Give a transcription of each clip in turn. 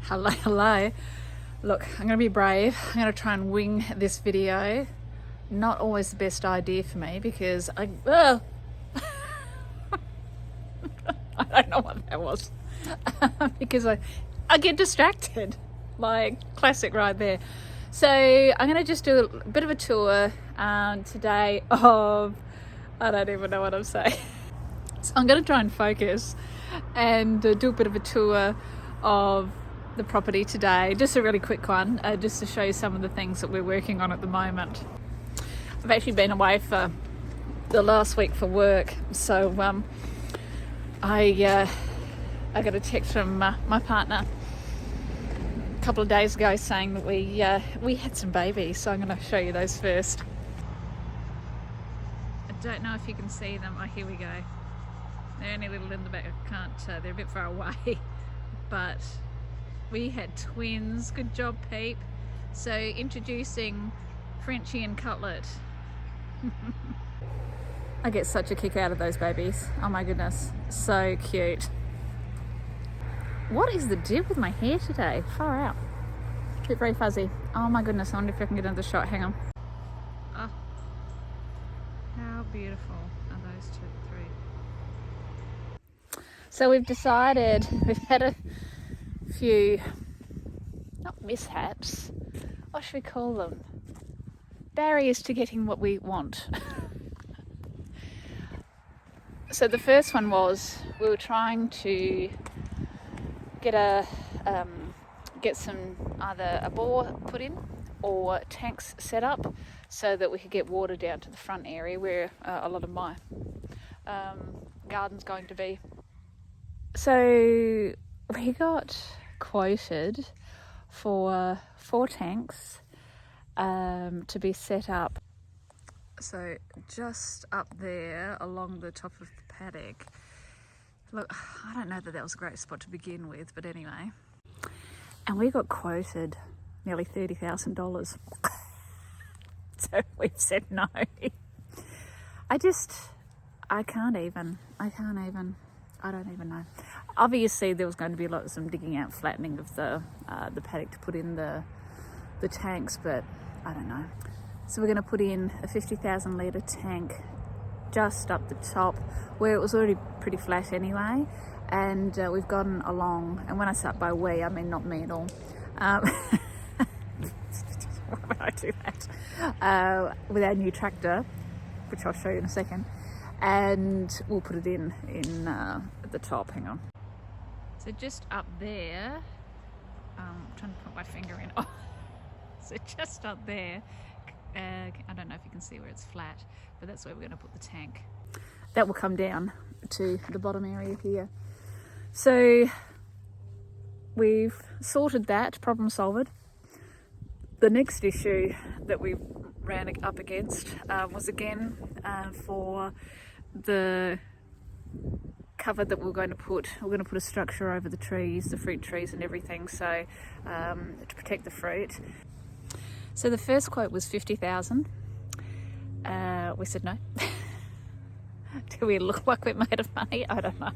Hello, hello. Look, I'm going to be brave. I'm going to try and wing this video. Not always the best idea for me because I don't know what that was. Because I get distracted. Like, classic right there. So I'm going to just do a bit of a tour today of, I don't even know what I'm saying. So I'm going to try and focus and do a bit of a tour of the property today. Just a really quick one, just to show you some of the things that we're working on at the moment. I've actually been away for the last week for work, so I got a text from my partner a couple of days ago saying that we had some babies, so I'm going to show you those first. I don't know if you can see them. Oh, here we go. They're only a little in the back. I can't, they're a bit far away, but we had twins. Good job, Peep. So introducing Frenchie and Cutlet. I get such a kick out of those babies. Oh my goodness, so cute. What is the deal with my hair today? Far out. A bit very fuzzy. Oh my goodness, I wonder if I can get another shot. Hang on. Oh, how beautiful are those three. So we've decided, we've had a few, not mishaps, what should we call them? Barriers to getting what we want. So the first one was we were trying to get some either a bore put in or tanks set up so that we could get water down to the front area where a lot of my garden's going to be. So we got quoted for 4 tanks to be set up. So just up there along the top of the paddock. Look, I don't know that that was a great spot to begin with, but anyway. And we got quoted nearly $30,000. So we've said no. I don't even know. Obviously there was going to be some digging out, flattening of the paddock to put in the tanks, but I don't know. So we're going to put in a 50,000 litre tank just up the top where it was already pretty flat anyway, and we've gotten along, and when I say by we, I mean not me at all. Why would I do that? With our new tractor, which I'll show you in a second, and we'll put it in at the top. Hang on. So just up there, I'm trying to put my finger in. Oh. So just up there, I don't know if you can see where it's flat, but that's where we're going to put the tank. That will come down to the bottom area here. So we've sorted that, problem solved. The next issue that we ran up against was again for the cover that we're going to put a structure over the trees, the fruit trees and everything, so to protect the fruit. So the first quote was 50,000. We said no. Do we look like we're made of money? I don't know.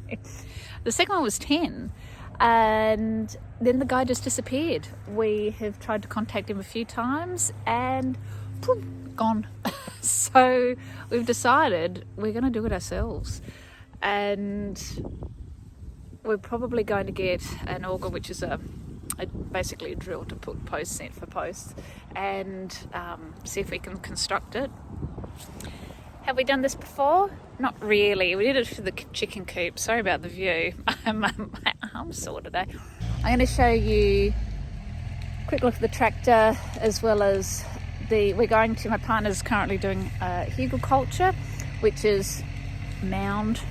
The second one was 10, and then the guy just disappeared. We have tried to contact him a few times and boom, gone. So we've decided we're going to do it ourselves, and we're probably going to get an auger, which is basically a drill to put posts in for posts, and see if we can construct it. Have we done this before? Not really. We did it for the chicken coop. Sorry about the view. My arm's sore today. I'm going to show you a quick look at the tractor, as well as my partner's currently doing culture, which is mound,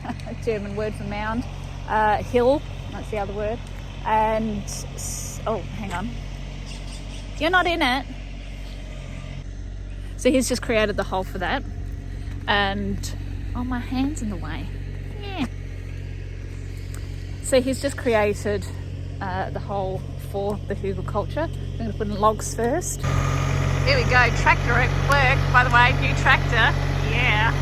a German word for mound, hill, that's the other word. And oh, hang on, you're not in it. So he's just created the hole for that, and oh, my hand's in the way. Yeah. So he's just created the hole for the culture. I'm going to put in logs first. Here we go, tractor at work. By the way, new tractor. Yeah.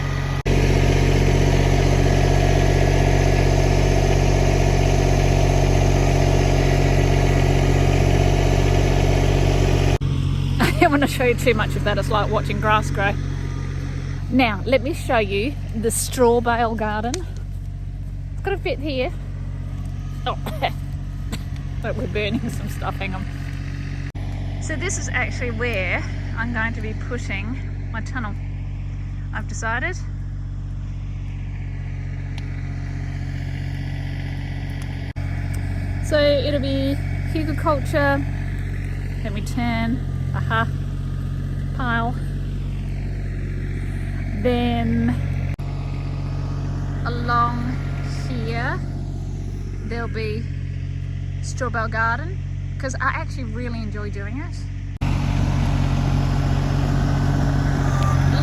want to show you too much of that. It's like watching grass grow. Now, let me show you the straw bale garden. It's got a bit here. Oh, but we're burning some stuff, hang on. So this is actually where I'm going to be putting my tunnel. I've decided. So it'll be hugelkultur. Let me turn. Aha. Pile. Then along here there'll be straw bale garden, because I actually really enjoy doing it.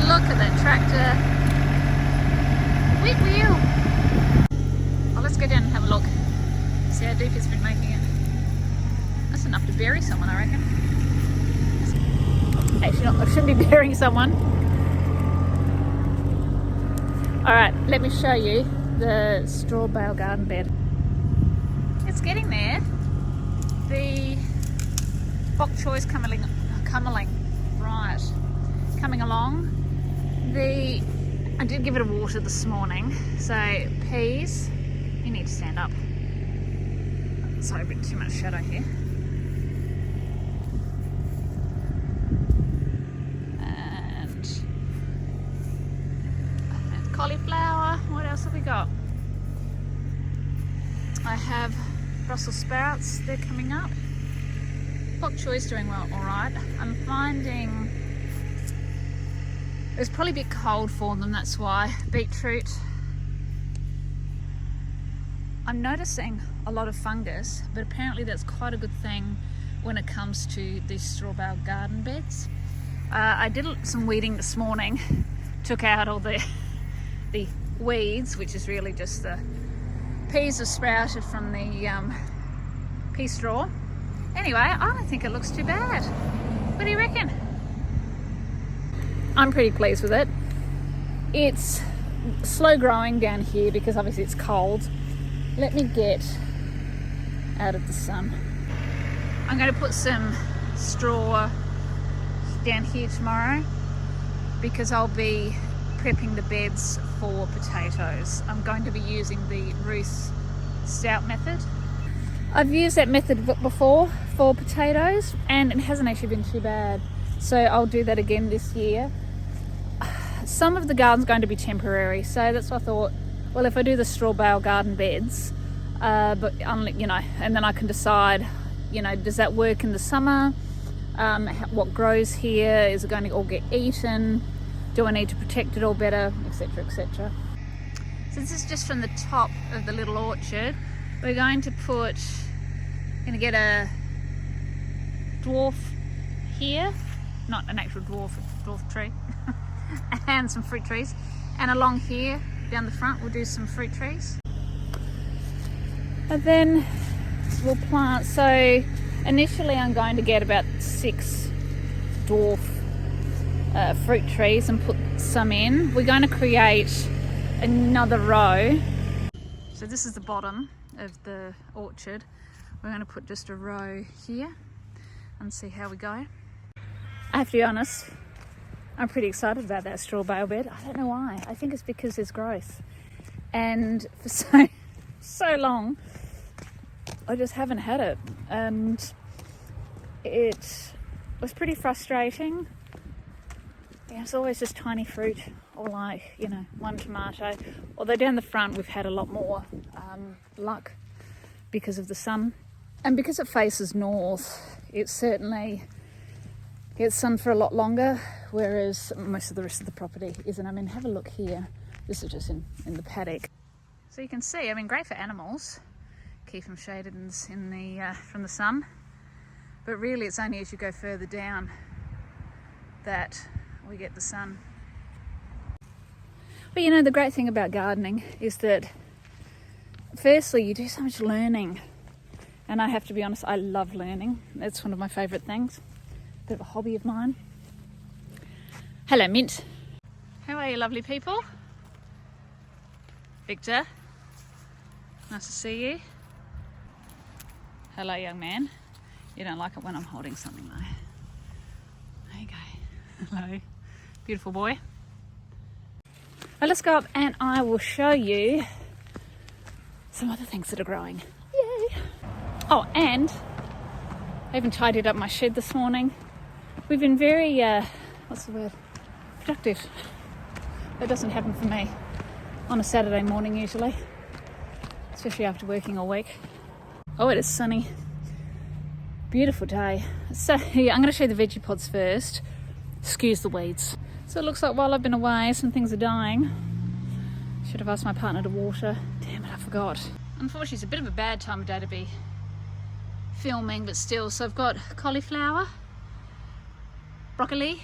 Look at that tractor. Wheat wheel. Oh, let's go down and have a look. See how deep it's been making it. That's enough to bury someone, I reckon. Actually not, I shouldn't be burying someone. Alright, let me show you the straw bale garden bed. It's getting there. The bok choy's coming along. I did give it a water this morning. So peas, you need to stand up. Sorry, a bit too much shadow here. And cauliflower. What else have we got? I have Brussels sprouts. They're coming up. Bok choy's doing well, all right. I'm finding it's probably a bit cold for them. That's why. Beetroot. I'm noticing a lot of fungus, but apparently that's quite a good thing when it comes to these straw bale garden beds. I did some weeding this morning, took out all the weeds, which is really just the peas have sprouted from the pea straw. Anyway, I don't think it looks too bad. What do you reckon? I'm pretty pleased with it. It's slow growing down here because obviously it's cold. Let me get out of the sun. I'm going to put some straw down here tomorrow because I'll be prepping the beds for potatoes. I'm going to be using the Ruth Stout method. I've used that method before for potatoes and it hasn't actually been too bad. So I'll do that again this year. Some of the garden's going to be temporary, so that's what I thought, well, if I do the straw bale garden beds, but you know, and then I can decide, you know, does that work in the summer? What grows here? Is it going to all get eaten? Do I need to protect it all better, etc., etc. So this is just from the top of the little orchard. We're going to get a dwarf here, not an actual dwarf, a dwarf tree, and some fruit trees. And along here, down the front, we'll do some fruit trees. And then we'll plant, so initially I'm going to get about 6 dwarf fruit trees and put some in. We're going to create another row. So this is the bottom of the orchard. We're going to put just a row here and see how we go. I have to be honest, I'm pretty excited about that straw bale bed. I don't know why. I think it's because there's growth. And for so long, I just haven't had it. And it was pretty frustrating. Yeah, it's always just tiny fruit or like, you know, one tomato. Although down the front, we've had a lot more luck because of the sun. And because it faces north, it certainly gets sun for a lot longer, whereas most of the rest of the property isn't. I mean, have a look here. This is just in the paddock. So you can see, I mean, great for animals. Keep them shaded from the sun. But really, it's only as you go further down that we get the sun. But you know, the great thing about gardening is that firstly, you do so much learning. And I have to be honest, I love learning. It's one of my favourite things. Bit of a hobby of mine. Hello, Mint. How are you, lovely people? Victor, nice to see you. Hello, young man. You don't like it when I'm holding something though. There you go. Hello, beautiful boy. Well, let's go up and I will show you some other things that are growing. Yay! Oh, and I even tidied up my shed this morning. We've been very, what's the word? Productive. That doesn't happen for me on a Saturday morning usually, especially after working all week. Oh, it is sunny. Beautiful day. So yeah, I'm going to show you the veggie pods first. Excuse the weeds. So it looks like while I've been away, some things are dying. Should have asked my partner to water. Damn it, I forgot. Unfortunately, it's a bit of a bad time of day to be filming, but still. So I've got cauliflower, broccoli.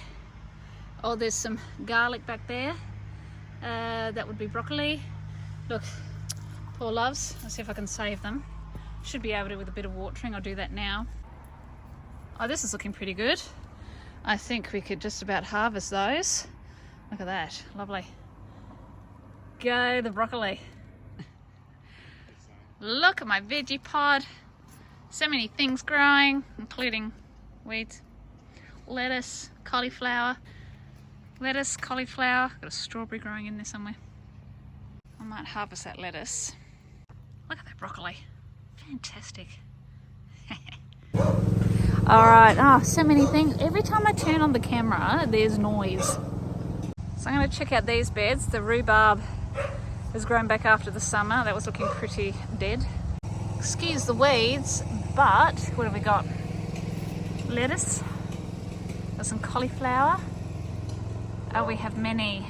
Oh, there's some garlic back there. That would be broccoli. Look, poor loves. Let's see if I can save them. Should be able to with a bit of watering. I'll do that now. Oh, this is looking pretty good. I think we could just about harvest those. Look at that, lovely. Go the broccoli. Look at my veggie pod. So many things growing, including weeds. Lettuce, cauliflower. Lettuce, cauliflower. Got a strawberry growing in there somewhere. I might harvest that lettuce. Look at that broccoli. Fantastic. Alright, so many things. Every time I turn on the camera, there's noise. So I'm going to check out these beds. The rhubarb has grown back after the summer. That was looking pretty dead. Excuse the weeds, but what have we got? Lettuce. Got some cauliflower. Oh, we have many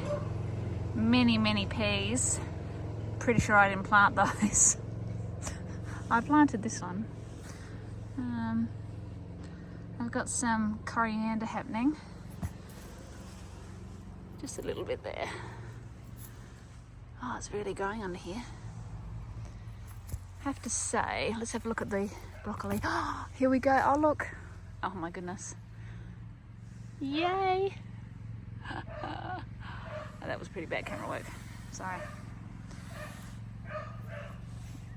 peas. Pretty sure I didn't plant those. I planted this one. I've got some coriander happening. Just a little bit there. Oh, it's really growing under here. I have to say, let's have a look at the broccoli. Oh, here we go. Oh, look. Oh my goodness. Yay. Oh, that was pretty bad camera work. Sorry.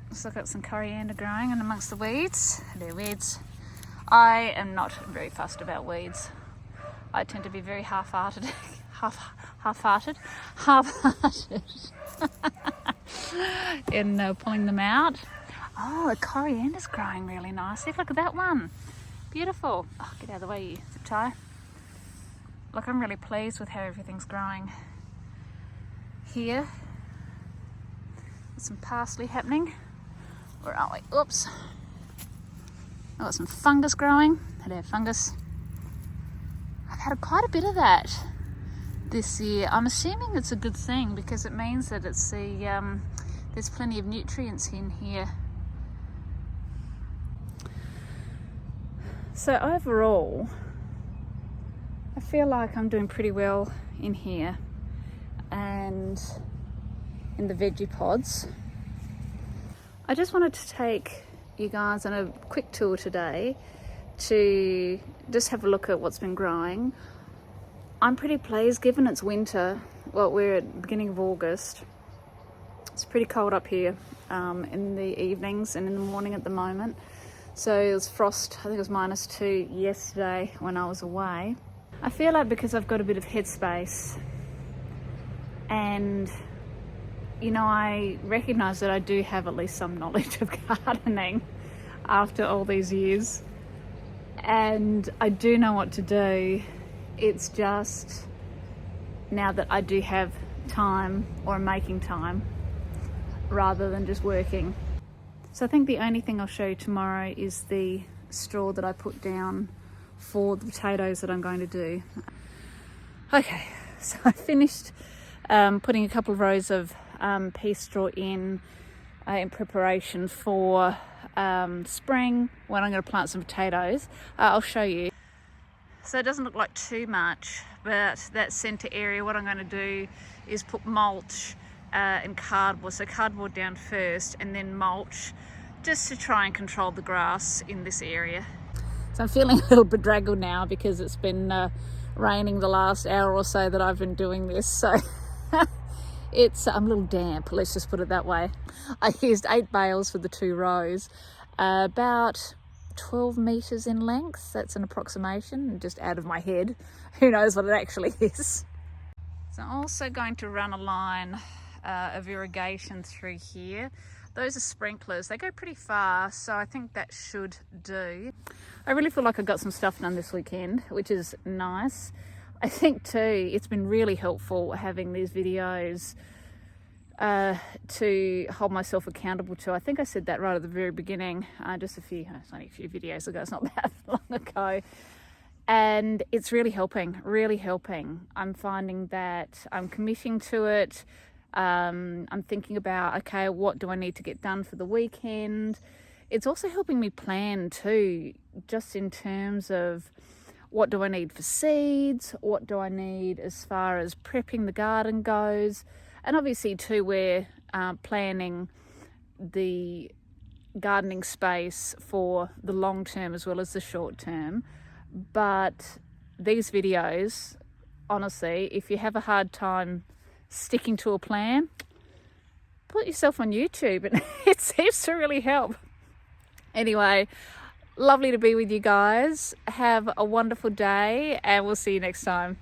Let's look at some coriander growing in amongst the weeds. Hello, weeds. I am not very fussed about weeds. I tend to be very half-hearted. half-hearted in pulling them out. Oh, the coriander's growing really nicely. Look at that one. Beautiful. Oh, get out of the way, you zip tie. Look, I'm really pleased with how everything's growing here. There's some parsley happening. Where are we? Oops. I've got some fungus growing. Hello, fungus. I've had quite a bit of that this year. I'm assuming it's a good thing because it means that it's there's plenty of nutrients in here. So overall, I feel like I'm doing pretty well in here and in the veggie pods. I just wanted to take you guys on a quick tour today to just have a look at what's been growing. I'm pretty pleased given it's winter. Well, we're at the beginning of August. It's pretty cold up here in the evenings and in the morning at the moment. So it was frost, I think it was -2 yesterday when I was away. I feel like because I've got a bit of headspace and you know, I recognise that I do have at least some knowledge of gardening after all these years, and I do know what to do. It's just now that I do have time, or making time, rather than just working. So I think the only thing I'll show you tomorrow is the straw that I put down for the potatoes that I'm going to do. Okay, so I finished putting a couple of rows of pea straw in preparation for spring when I'm going to plant some potatoes. I'll show you. So it doesn't look like too much, but that centre area, what I'm going to do is put mulch and cardboard. So cardboard down first and then mulch, just to try and control the grass in this area. So I'm feeling a little bedraggled now because it's been raining the last hour or so that I've been doing this. So I'm a little damp, let's just put it that way. I used 8 bales for the 2 rows, about 12 meters in length. That's an approximation, just out of my head. Who knows what it actually is. So I'm also going to run a line of irrigation through here. Those are sprinklers. They go pretty far, so I think that should do. I really feel like I got some stuff done this weekend, which is nice. I think too, it's been really helpful having these videos to hold myself accountable to. I think I said that right at the very beginning, it's only a few videos ago, it's not that long ago. And it's really helping. I'm finding that I'm committing to it. I'm thinking about, okay, what do I need to get done for the weekend? It's also helping me plan too, just in terms of what do I need for seeds? What do I need as far as prepping the garden goes? And obviously too, we're planning the gardening space for the long term as well as the short term. But these videos, honestly, if you have a hard time sticking to a plan, put yourself on YouTube and it seems to really help. Anyway, lovely to be with you guys. Have a wonderful day and we'll see you next time.